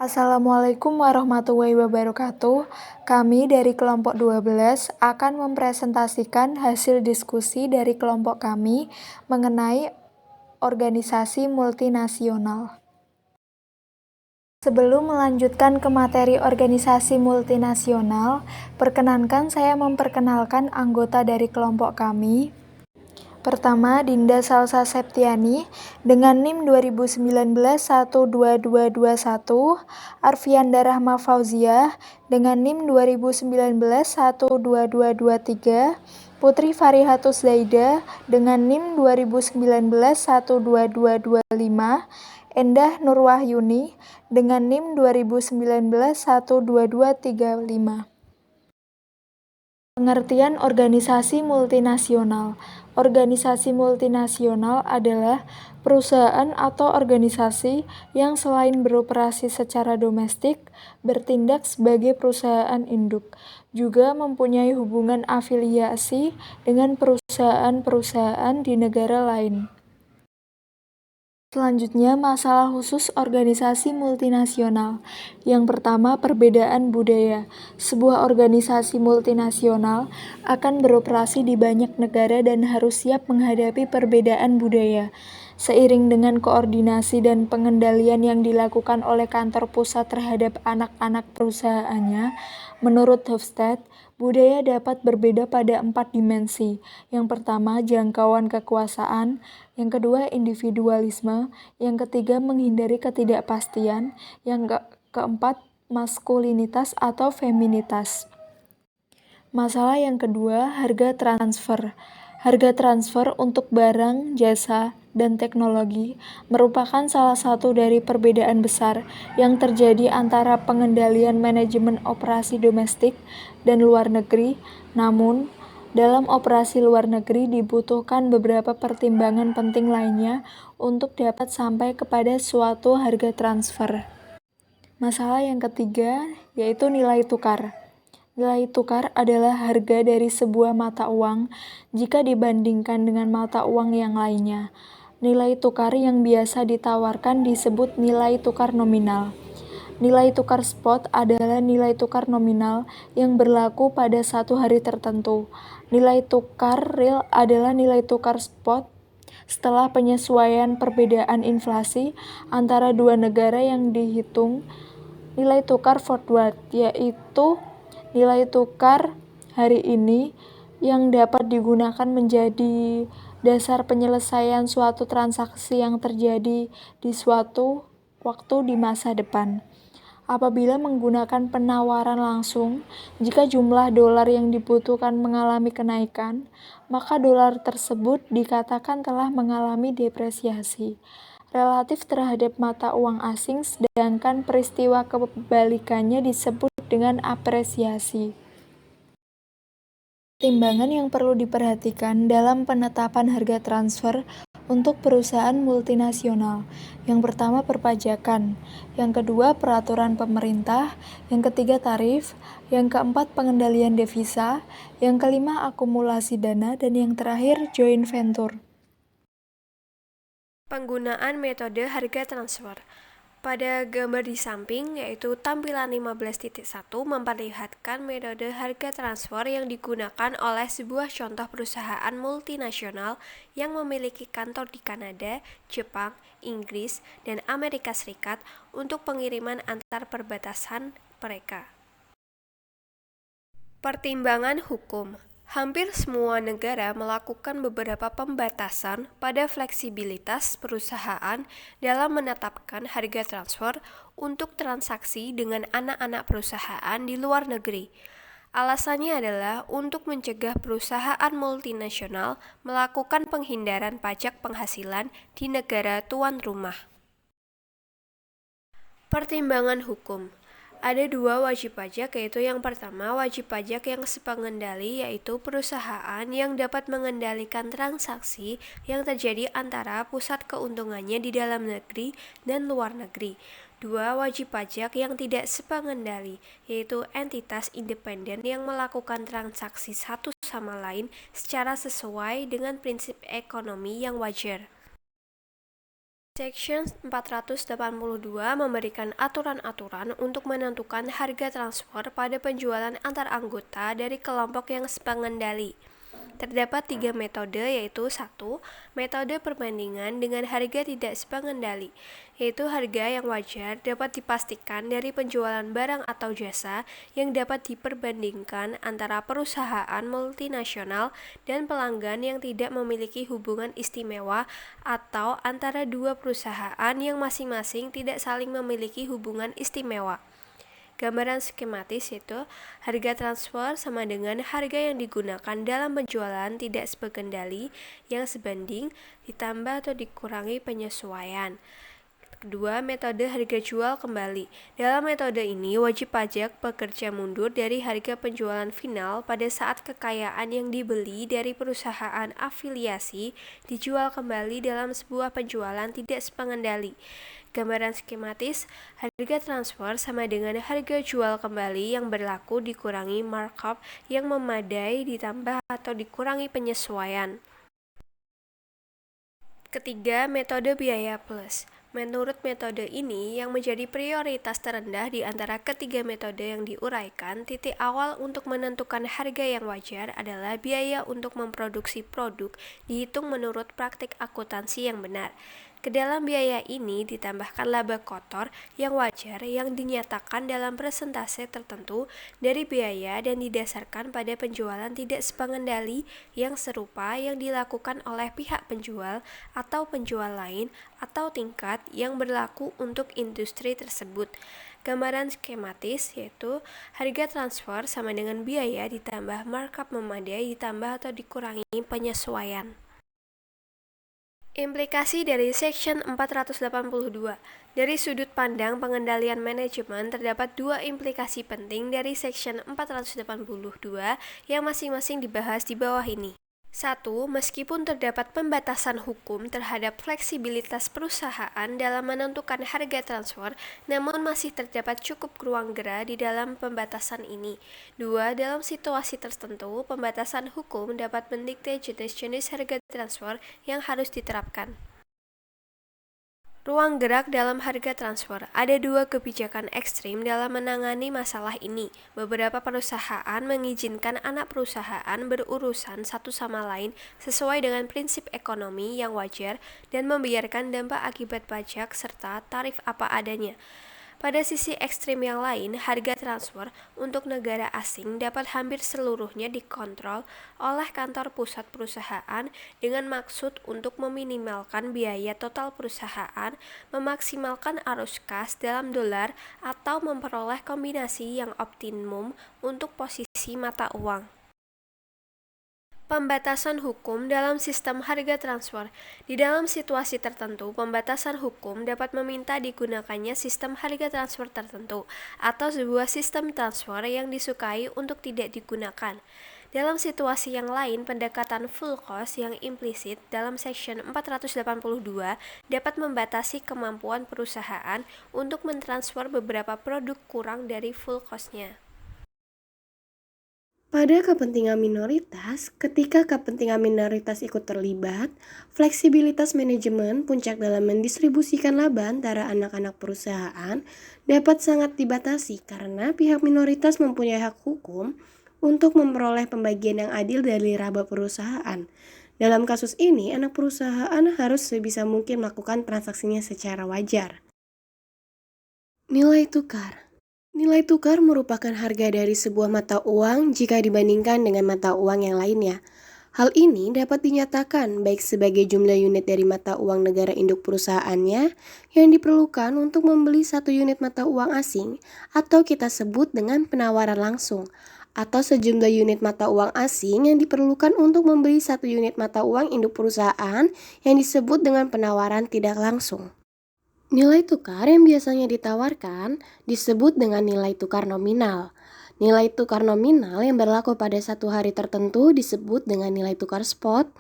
Assalamualaikum warahmatullahi wabarakatuh. Kami dari kelompok 12 akan mempresentasikan hasil diskusi dari kelompok kami mengenai organisasi multinasional. Sebelum melanjutkan ke materi organisasi multinasional, perkenankan saya memperkenalkan anggota dari kelompok kami. Pertama, Dinda Salsa Septiani dengan NIM 2019-12221, Arfianda Rahma Fauziah dengan NIM 2019-12223, Putri Farihatus Zaida dengan NIM 2019-12225, Endah Nurwahyuni dengan NIM 2019-12235. Pengertian organisasi multinasional. Organisasi multinasional adalah perusahaan atau organisasi yang selain beroperasi secara domestik, bertindak sebagai perusahaan induk, juga mempunyai hubungan afiliasi dengan perusahaan-perusahaan di negara lain. Selanjutnya, masalah khusus organisasi multinasional. Yang pertama, perbedaan budaya. Sebuah organisasi multinasional akan beroperasi di banyak negara dan harus siap menghadapi perbedaan budaya. Seiring dengan koordinasi dan pengendalian yang dilakukan oleh kantor pusat terhadap anak-anak perusahaannya, menurut Hofstede, budaya dapat berbeda pada 4 dimensi. Yang pertama, jangkauan kekuasaan. Yang kedua, individualisme. Yang ketiga, menghindari ketidakpastian. Yang keempat, maskulinitas atau feminitas. Masalah yang kedua, harga transfer. Harga transfer untuk barang, jasa, dan teknologi merupakan salah satu dari perbedaan besar yang terjadi antara pengendalian manajemen operasi domestik dan luar negeri. Namun, dalam operasi luar negeri dibutuhkan beberapa pertimbangan penting lainnya untuk dapat sampai kepada suatu harga transfer. Masalah yang ketiga yaitu nilai tukar. Nilai tukar adalah harga dari sebuah mata uang jika dibandingkan dengan mata uang yang lainnya. Nilai tukar yang biasa ditawarkan disebut nilai tukar nominal. Nilai tukar spot adalah nilai tukar nominal yang berlaku pada satu hari tertentu. Nilai tukar real adalah nilai tukar spot setelah penyesuaian perbedaan inflasi antara dua negara yang dihitung. Nilai tukar forward, yaitu nilai tukar hari ini yang dapat digunakan menjadi dasar penyelesaian suatu transaksi yang terjadi di suatu waktu di masa depan. Apabila menggunakan penawaran langsung, jika jumlah dolar yang dibutuhkan mengalami kenaikan, maka dolar tersebut dikatakan telah mengalami depresiasi relatif terhadap mata uang asing, sedangkan peristiwa kebalikannya disebut dengan apresiasi. Timbangan yang perlu diperhatikan dalam penetapan harga transfer untuk perusahaan multinasional. Yang pertama, perpajakan. Yang kedua, peraturan pemerintah. Yang ketiga, tarif. Yang keempat, pengendalian devisa. Yang kelima, akumulasi dana. Dan yang terakhir, joint venture. Penggunaan metode harga transfer. Pada gambar di samping, yaitu tampilan 15.1 memperlihatkan metode harga transfer yang digunakan oleh sebuah contoh perusahaan multinasional yang memiliki kantor di Kanada, Jepang, Inggris, dan Amerika Serikat untuk pengiriman antar perbatasan mereka. Pertimbangan hukum. Hampir semua negara melakukan beberapa pembatasan pada fleksibilitas perusahaan dalam menetapkan harga transfer untuk transaksi dengan anak-anak perusahaan di luar negeri. Alasannya adalah untuk mencegah perusahaan multinasional melakukan penghindaran pajak penghasilan di negara tuan rumah. Pertimbangan hukum. Ada dua wajib pajak, yaitu yang pertama wajib pajak yang sepengendali, yaitu perusahaan yang dapat mengendalikan transaksi yang terjadi antara pusat keuntungannya di dalam negeri dan luar negeri. Dua, wajib pajak yang tidak sepengendali, yaitu entitas independen yang melakukan transaksi satu sama lain secara sesuai dengan prinsip ekonomi yang wajar. Section 482 memberikan aturan-aturan untuk menentukan harga transfer pada penjualan antar anggota dari kelompok yang sepengendali. Terdapat 3 metode, yaitu 1. Metode perbandingan dengan harga tidak sepengendali, yaitu harga yang wajar dapat dipastikan dari penjualan barang atau jasa yang dapat diperbandingkan antara perusahaan multinasional dan pelanggan yang tidak memiliki hubungan istimewa atau antara dua perusahaan yang masing-masing tidak saling memiliki hubungan istimewa. Gambaran skematis yaitu harga transfer sama dengan harga yang digunakan dalam penjualan tidak sepengendali yang sebanding ditambah atau dikurangi penyesuaian. Kedua, metode harga jual kembali. Dalam metode ini, wajib pajak bekerja mundur dari harga penjualan final pada saat kekayaan yang dibeli dari perusahaan afiliasi dijual kembali dalam sebuah penjualan tidak sepengendali. Gambaran skematis, harga transfer sama dengan harga jual kembali yang berlaku dikurangi markup yang memadai ditambah atau dikurangi penyesuaian. Ketiga, metode biaya plus. Menurut metode ini, yang menjadi prioritas terendah di antara ketiga metode yang diuraikan, titik awal untuk menentukan harga yang wajar adalah biaya untuk memproduksi produk dihitung menurut praktik akuntansi yang benar. Ke dalam biaya ini ditambahkan laba kotor yang wajar yang dinyatakan dalam persentase tertentu dari biaya dan didasarkan pada penjualan tidak sepengendali yang serupa yang dilakukan oleh pihak penjual atau penjual lain atau tingkat yang berlaku untuk industri tersebut. Gambaran skematis yaitu harga transfer sama dengan biaya ditambah markup memadai ditambah atau dikurangi penyesuaian. Implikasi dari Section 482. Dari sudut pandang pengendalian manajemen, terdapat dua implikasi penting dari Section 482 yang masing-masing dibahas di bawah ini. 1. Meskipun terdapat pembatasan hukum terhadap fleksibilitas perusahaan dalam menentukan harga transfer, namun masih terdapat cukup ruang gerak di dalam pembatasan ini. 2. Dalam situasi tertentu, pembatasan hukum dapat mendikte jenis-jenis harga transfer yang harus diterapkan. Ruang gerak dalam harga transfer. Ada dua kebijakan ekstrim dalam menangani masalah ini. Beberapa perusahaan mengizinkan anak perusahaan berurusan satu sama lain sesuai dengan prinsip ekonomi yang wajar dan membiarkan dampak akibat pajak serta tarif apa adanya. Pada sisi ekstrim yang lain, harga transfer untuk negara asing dapat hampir seluruhnya dikontrol oleh kantor pusat perusahaan dengan maksud untuk meminimalkan biaya total perusahaan, memaksimalkan arus kas dalam dolar, atau memperoleh kombinasi yang optimum untuk posisi mata uang. Pembatasan hukum dalam sistem harga transfer. Di dalam situasi tertentu, pembatasan hukum dapat meminta digunakannya sistem harga transfer tertentu atau sebuah sistem transfer yang disukai untuk tidak digunakan. Dalam situasi yang lain, pendekatan full cost yang implisit dalam Section 482 dapat membatasi kemampuan perusahaan untuk mentransfer beberapa produk kurang dari full cost-nya. Pada kepentingan minoritas, ketika kepentingan minoritas ikut terlibat, fleksibilitas manajemen puncak dalam mendistribusikan laba antara anak-anak perusahaan dapat sangat dibatasi karena pihak minoritas mempunyai hak hukum untuk memperoleh pembagian yang adil dari laba perusahaan. Dalam kasus ini, anak perusahaan harus sebisa mungkin melakukan transaksinya secara wajar. Nilai tukar. Nilai tukar merupakan harga dari sebuah mata uang jika dibandingkan dengan mata uang yang lainnya. Hal ini dapat dinyatakan baik sebagai jumlah unit dari mata uang negara induk perusahaannya yang diperlukan untuk membeli satu unit mata uang asing atau kita sebut dengan penawaran langsung, atau sejumlah unit mata uang asing yang diperlukan untuk membeli satu unit mata uang induk perusahaan yang disebut dengan penawaran tidak langsung. Nilai tukar yang biasanya ditawarkan disebut dengan nilai tukar nominal. Nilai tukar nominal yang berlaku pada satu hari tertentu disebut dengan nilai tukar spot,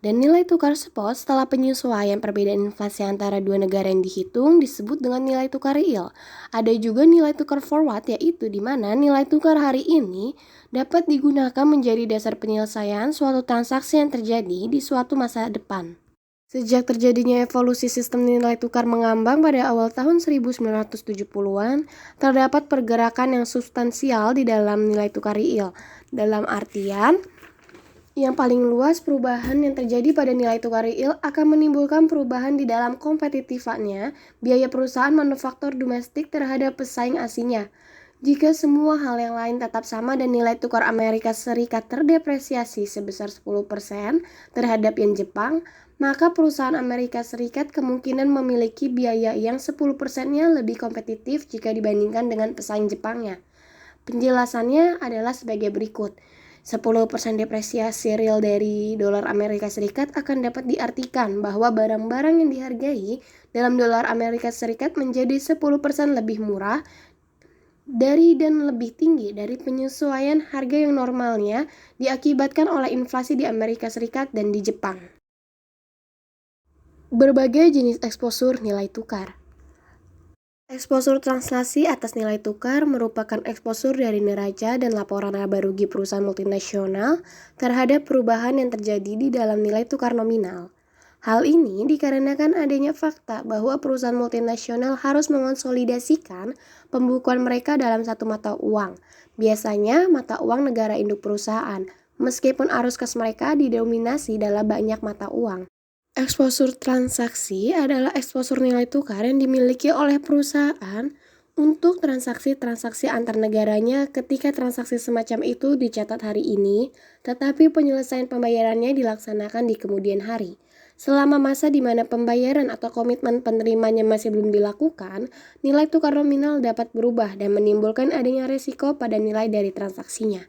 dan nilai tukar spot setelah penyesuaian perbedaan inflasi antara dua negara yang dihitung disebut dengan nilai tukar real. Ada juga nilai tukar forward, yaitu di mana nilai tukar hari ini dapat digunakan menjadi dasar penyelesaian suatu transaksi yang terjadi di suatu masa depan. Sejak terjadinya evolusi sistem nilai tukar mengambang pada awal tahun 1970-an, terdapat pergerakan yang substansial di dalam nilai tukar real. Dalam artian, yang paling luas perubahan yang terjadi pada nilai tukar real akan menimbulkan perubahan di dalam kompetitifannya biaya perusahaan manufaktur domestik terhadap pesaing asingnya. Jika semua hal yang lain tetap sama dan nilai tukar Amerika Serikat terdepresiasi sebesar 10% terhadap yen Jepang, maka perusahaan Amerika Serikat kemungkinan memiliki biaya yang 10%-nya lebih kompetitif jika dibandingkan dengan pesaing Jepangnya. Penjelasannya adalah sebagai berikut. 10% depresiasi real dari dolar Amerika Serikat akan dapat diartikan bahwa barang-barang yang dihargai dalam dolar Amerika Serikat menjadi 10% lebih murah dari dan lebih tinggi dari penyesuaian harga yang normalnya diakibatkan oleh inflasi di Amerika Serikat dan di Jepang. Berbagai jenis eksposur nilai tukar. Eksposur translasi atas nilai tukar merupakan eksposur dari neraca dan laporan laba rugi perusahaan multinasional terhadap perubahan yang terjadi di dalam nilai tukar nominal. Hal ini dikarenakan adanya fakta bahwa perusahaan multinasional harus mengonsolidasikan pembukuan mereka dalam satu mata uang, biasanya mata uang negara induk perusahaan, meskipun arus kas mereka didominasi dalam banyak mata uang. Eksposur transaksi adalah eksposur nilai tukar yang dimiliki oleh perusahaan untuk transaksi-transaksi antar negaranya ketika transaksi semacam itu dicatat hari ini, tetapi penyelesaian pembayarannya dilaksanakan di kemudian hari. Selama masa di mana pembayaran atau komitmen penerimanya masih belum dilakukan, nilai tukar nominal dapat berubah dan menimbulkan adanya resiko pada nilai dari transaksinya.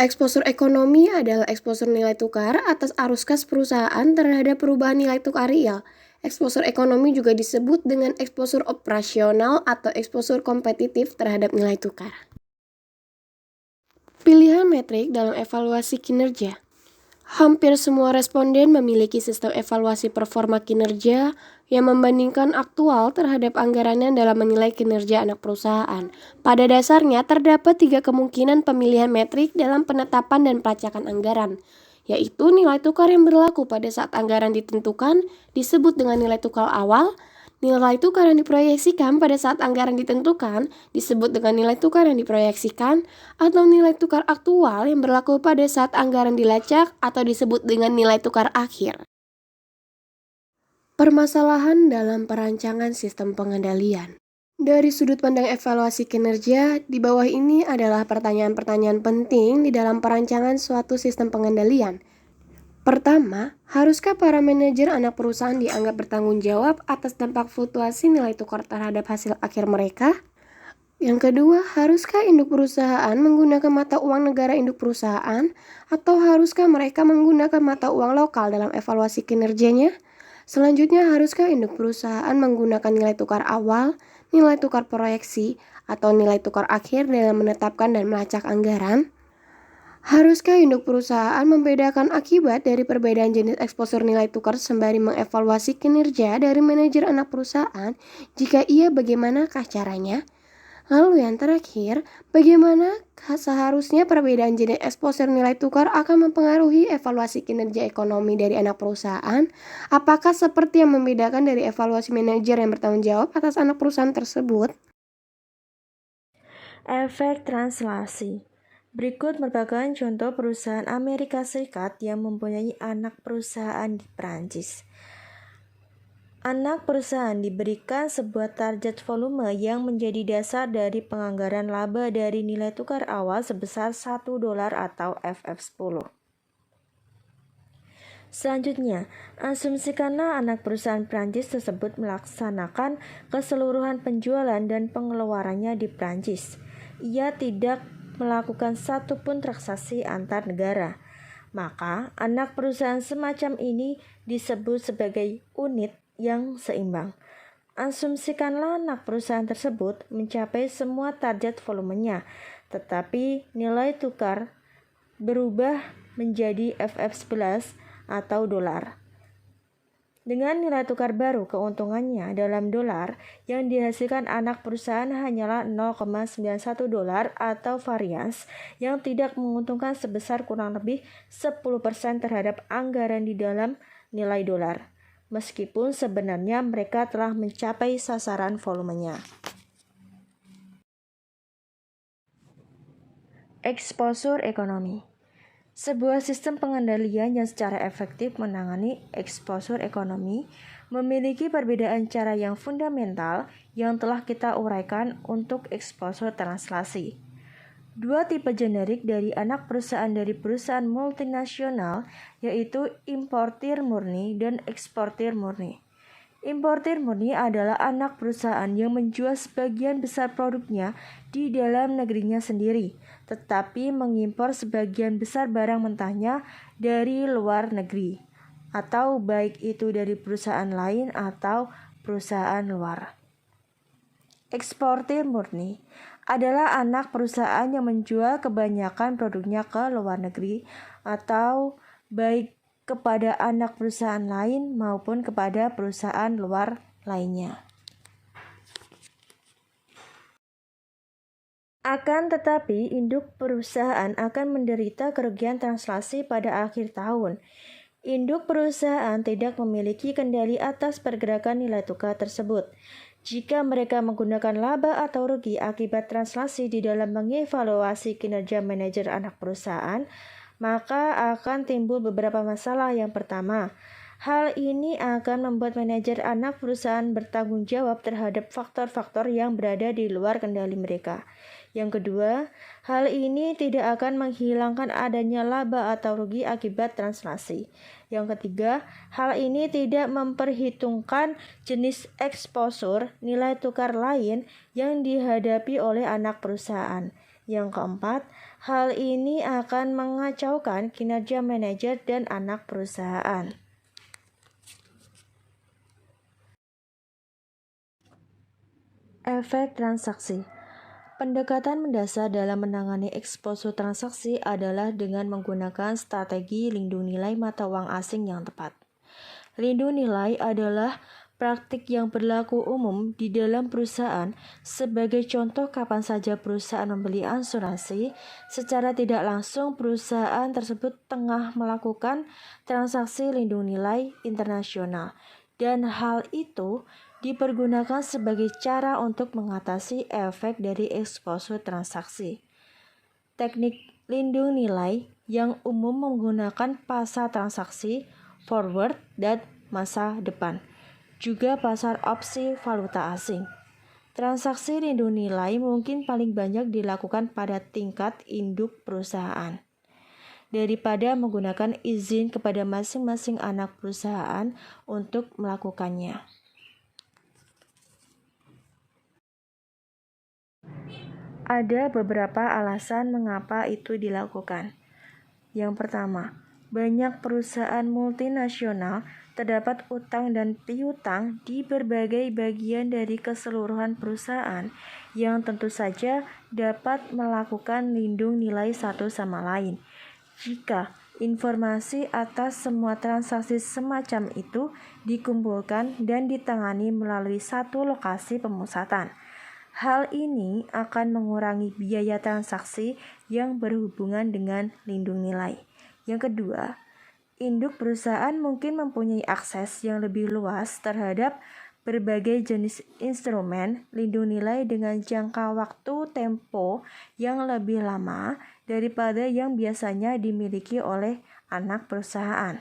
Eksposur ekonomi adalah eksposur nilai tukar atas arus kas perusahaan terhadap perubahan nilai tukar real. Eksposur ekonomi juga disebut dengan eksposur operasional atau eksposur kompetitif terhadap nilai tukar. Pilihan metrik dalam evaluasi kinerja. Hampir semua responden memiliki sistem evaluasi performa kinerja yang membandingkan aktual terhadap anggarannya dalam menilai kinerja anak perusahaan. Pada dasarnya, terdapat 3 kemungkinan pemilihan metrik dalam penetapan dan pelacakan anggaran, yaitu nilai tukar yang berlaku pada saat anggaran ditentukan disebut dengan nilai tukar awal, nilai tukar yang diproyeksikan pada saat anggaran ditentukan disebut dengan nilai tukar yang diproyeksikan, atau nilai tukar aktual yang berlaku pada saat anggaran dilacak atau disebut dengan nilai tukar akhir. Permasalahan dalam perancangan sistem pengendalian. Dari sudut pandang evaluasi kinerja, di bawah ini adalah pertanyaan-pertanyaan penting di dalam perancangan suatu sistem pengendalian. Pertama, haruskah para manajer anak perusahaan dianggap bertanggung jawab atas dampak fluktuasi nilai tukar terhadap hasil akhir mereka? Yang kedua, haruskah induk perusahaan menggunakan mata uang negara induk perusahaan atau haruskah mereka menggunakan mata uang lokal dalam evaluasi kinerjanya? Selanjutnya, haruskah induk perusahaan menggunakan nilai tukar awal, nilai tukar proyeksi, atau nilai tukar akhir dalam menetapkan dan melacak anggaran? Haruskah induk perusahaan membedakan akibat dari perbedaan jenis eksposur nilai tukar sembari mengevaluasi kinerja dari manajer anak perusahaan? Jika iya, bagaimanakah caranya? Lalu yang terakhir, bagaimana seharusnya perbedaan jenis eksposur nilai tukar akan mempengaruhi evaluasi kinerja ekonomi dari anak perusahaan? Apakah seperti yang membedakan dari evaluasi manajer yang bertanggung jawab atas anak perusahaan tersebut? Efek translasi. Berikut merupakan contoh perusahaan Amerika Serikat yang mempunyai anak perusahaan di Prancis. Anak perusahaan diberikan sebuah target volume yang menjadi dasar dari penganggaran laba dari nilai tukar awal sebesar $1 atau FF10. Selanjutnya, asumsikanlah anak perusahaan Prancis tersebut melaksanakan keseluruhan penjualan dan pengeluarannya di Prancis. Ia tidak melakukan satupun transaksi antar negara. Maka, anak perusahaan semacam ini disebut sebagai unit yang seimbang. Asumsikanlah anak perusahaan tersebut mencapai semua target volumenya, tetapi nilai tukar berubah menjadi FF11 atau dolar. Dengan nilai tukar baru, keuntungannya dalam dolar yang dihasilkan anak perusahaan hanyalah $0,91 atau varians yang tidak menguntungkan sebesar kurang lebih 10% terhadap anggaran di dalam nilai dolar. meskipun sebenarnya mereka telah mencapai sasaran volumenya. Eksposur ekonomi. Sebuah sistem pengendalian yang secara efektif menangani eksposur ekonomi memiliki perbedaan cara yang fundamental yang telah kita uraikan untuk eksposur translasi. Dua tipe generik dari anak perusahaan dari perusahaan multinasional yaitu importir murni dan eksportir murni. Importir murni adalah anak perusahaan yang menjual sebagian besar produknya di dalam negerinya sendiri, tetapi mengimpor sebagian besar barang mentahnya dari luar negeri, atau baik itu dari perusahaan lain atau perusahaan luar. Eksportir murni adalah anak perusahaan yang menjual kebanyakan produknya ke luar negeri, atau baik kepada anak perusahaan lain maupun kepada perusahaan luar lainnya. Akan tetapi, induk perusahaan akan menderita kerugian translasi pada akhir tahun. Induk perusahaan tidak memiliki kendali atas pergerakan nilai tukar tersebut. Jika mereka menggunakan laba atau rugi akibat translasi di dalam mengevaluasi kinerja manajer anak perusahaan, maka akan timbul beberapa masalah. Yang pertama, hal ini akan membuat manajer anak perusahaan bertanggung jawab terhadap faktor-faktor yang berada di luar kendali mereka. Yang kedua, hal ini tidak akan menghilangkan adanya laba atau rugi akibat translasi. Yang ketiga, hal ini tidak memperhitungkan jenis eksposur nilai tukar lain yang dihadapi oleh anak perusahaan. Yang keempat, hal ini akan mengacaukan kinerja manajer dan anak perusahaan. Efek transaksi. Pendekatan mendasar dalam menangani eksposur transaksi adalah dengan menggunakan strategi lindung nilai mata uang asing yang tepat. Lindung nilai adalah praktik yang berlaku umum di dalam perusahaan. Sebagai contoh, kapan saja perusahaan membeli asuransi, secara tidak langsung perusahaan tersebut tengah melakukan transaksi lindung nilai internasional, dan hal itu dipergunakan sebagai cara untuk mengatasi efek dari eksposur transaksi. Teknik lindung nilai yang umum menggunakan pasar transaksi forward dan masa depan, juga pasar opsi valuta asing. Transaksi lindung nilai mungkin paling banyak dilakukan pada tingkat induk perusahaan, daripada menggunakan izin kepada masing-masing anak perusahaan untuk melakukannya. Ada beberapa alasan mengapa itu dilakukan. Yang pertama, banyak perusahaan multinasional terdapat utang dan piutang di berbagai bagian dari keseluruhan perusahaan yang tentu saja dapat melakukan lindung nilai satu sama lain. Jika informasi atas semua transaksi semacam itu dikumpulkan dan ditangani melalui satu lokasi pemusatan, hal ini akan mengurangi biaya transaksi yang berhubungan dengan lindung nilai. Yang kedua, induk perusahaan mungkin mempunyai akses yang lebih luas terhadap berbagai jenis instrumen lindung nilai dengan jangka waktu tempo yang lebih lama daripada yang biasanya dimiliki oleh anak perusahaan.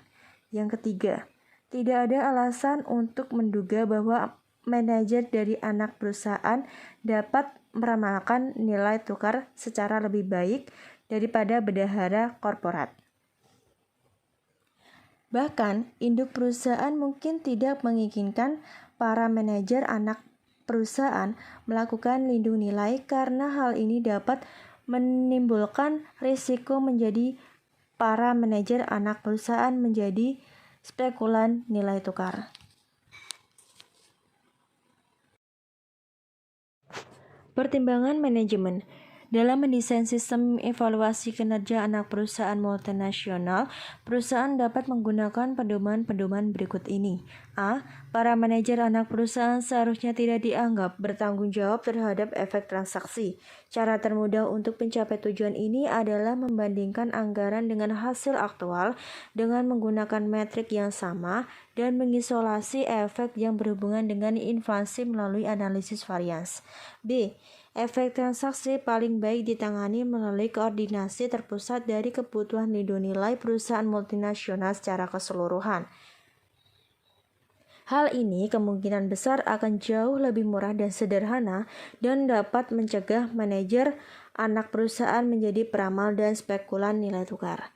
Yang ketiga, tidak ada alasan untuk menduga bahwa manajer dari anak perusahaan dapat meramalkan nilai tukar secara lebih baik daripada bendahara korporat. Bahkan, induk perusahaan mungkin tidak menginginkan para manajer anak perusahaan melakukan lindung nilai karena hal ini dapat menimbulkan risiko menjadi para manajer anak perusahaan menjadi spekulan nilai tukar. Pertimbangan manajemen. Dalam mendesain sistem evaluasi kinerja anak perusahaan multinasional, perusahaan dapat menggunakan pedoman-pedoman berikut ini. A. Para manajer anak perusahaan seharusnya tidak dianggap bertanggung jawab terhadap efek transaksi. Cara termudah untuk mencapai tujuan ini adalah membandingkan anggaran dengan hasil aktual dengan menggunakan metrik yang sama dan mengisolasi efek yang berhubungan dengan inflasi melalui analisis varians. B. Efek transaksi paling baik ditangani melalui koordinasi terpusat dari kebutuhan nilai perusahaan multinasional secara keseluruhan. Hal ini kemungkinan besar akan jauh lebih murah dan sederhana dan dapat mencegah manajer anak perusahaan menjadi peramal dan spekulan nilai tukar.